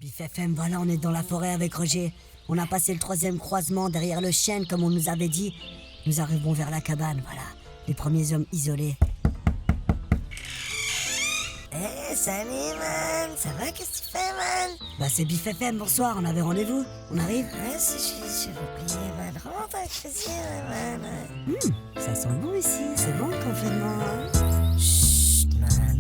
Bif FM, voilà, on est dans la forêt avec Roger. On a passé le 3e croisement derrière le chêne, comme on nous avait dit. Nous arrivons vers la cabane, voilà. Les premiers hommes isolés. Salut man, ça va, qu'est-ce que tu fais man? Bah c'est Bif FM, bonsoir, on avait rendez-vous. On arrive. Si je veux oublier man, rentre avec plaisir man. Ça sent bon ici, c'est bon le confinement. Chut man.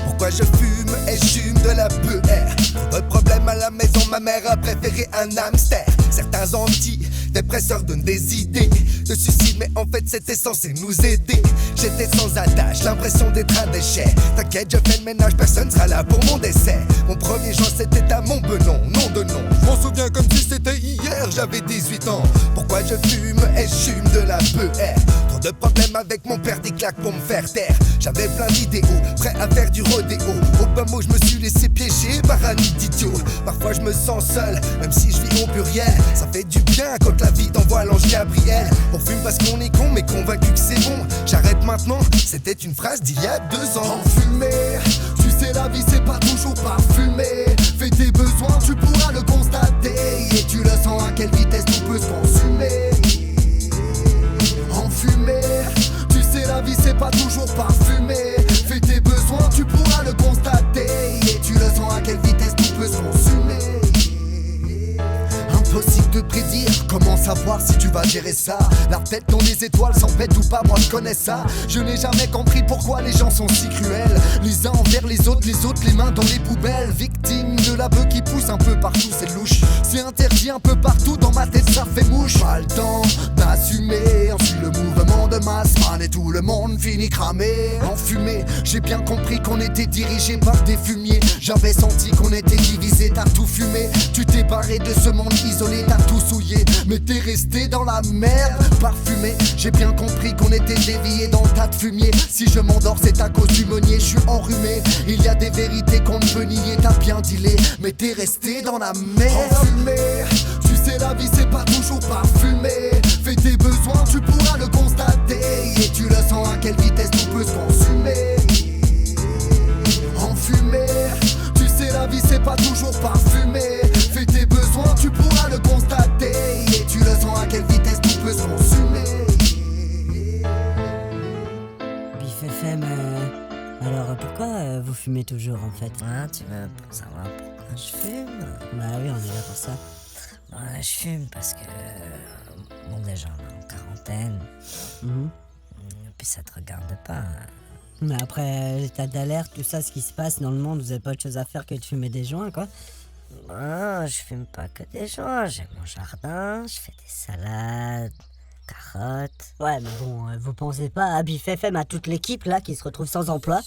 Pourquoi je fume et j'hume de la BR? Trop de problèmes à la maison, ma mère a préféré un hamster. Certains antidépresseurs donnent des idées de suicide, mais en fait c'était censé nous aider. J'étais sans attache, l'impression d'être un déchet. T'inquiète, je fais le ménage, personne sera là pour mon décès. Mon premier joint c'était à Montbenon, nom de nom. Je m'en souviens comme si c'était hier, j'avais 18 ans. Pourquoi je fume et j'hume de la BR? Trop de problèmes avec mon père, des claques pour me faire taire. J'avais plein d'idéaux, prêt à faire du rodéo. Au bas mot, je me suis laissé piéger par un nid d'idiot. Parfois je me sens seul, même si je vis au pluriel. Ça fait du bien quand la vie t'envoie l'ange Gabriel. On fume parce qu'on est con, mais convaincu que c'est bon. J'arrête maintenant, c'était une phrase d'il y a 2 ans. Enfumer, tu sais la vie c'est pas toujours parfumé. Fais tes besoins, tu pourras le constater. Et tu le sens à quelle vitesse tout peut se consumer. Enfumer, tu sais la vie c'est pas toujours parfumé. Fais tes besoins, tu pourras le constater. Et tu le sens à quelle vitesse tout peut se consumer. Impossible de prédire, comment savoir si tu vas gérer ça. La tête dans les étoiles, sans bête ou pas, moi je connais ça. Je n'ai jamais compris pourquoi les gens sont si cruels. Les uns envers les autres les mains dans les poubelles. Victime de la bœuf qui pousse un peu partout, c'est louche. C'est interdit un peu partout, dans ma tête ça fait mouche. Pas le temps d'assumer, on suit le mouvement de masse man. Et tout le monde finit cramé, enfumé. J'ai bien compris qu'on était dirigé par des fumiers. J'avais senti qu'on était divisé, t'as tout fumé. Tu t'es barré de ce monde isolé, t'as tout souillé, mais t'es resté dans la merde parfumé. J'ai bien compris qu'on était dévié dans le tas de fumier. Si je m'endors c'est à cause du meunier, je suis enrhumé. Il y a des vérités qu'on ne peut nier, t'as bien dealé, mais t'es resté dans la merde. Enfumé, tu sais la vie c'est pas toujours parfumé. Fais tes besoins, tu pourras le constater. Et tu le sens à quelle vitesse tout peut se consumer. Enfumé, tu sais la vie c'est pas toujours parfumé. Fais tes besoins, tu pourras le constater. Et tu le sens à quelle vitesse tout peut se consumer. Bif FM, alors pourquoi vous fumez toujours en fait? Ah, tu veux savoir pourquoi je fume? Bah oui, on est là pour ça. Je fume parce que bon déjà on est en quarantaine. Puis ça te regarde pas. Mais après l'état d'alerte, tout ça, ce qui se passe dans le monde, vous avez pas autre chose à faire que de fumer des joints, quoi. Je fume pas que des joints, j'ai mon jardin, je fais des salades, carottes. Ouais, mais bon, vous pensez pas à Bif FM, à toute l'équipe là qui se retrouve sans emploi?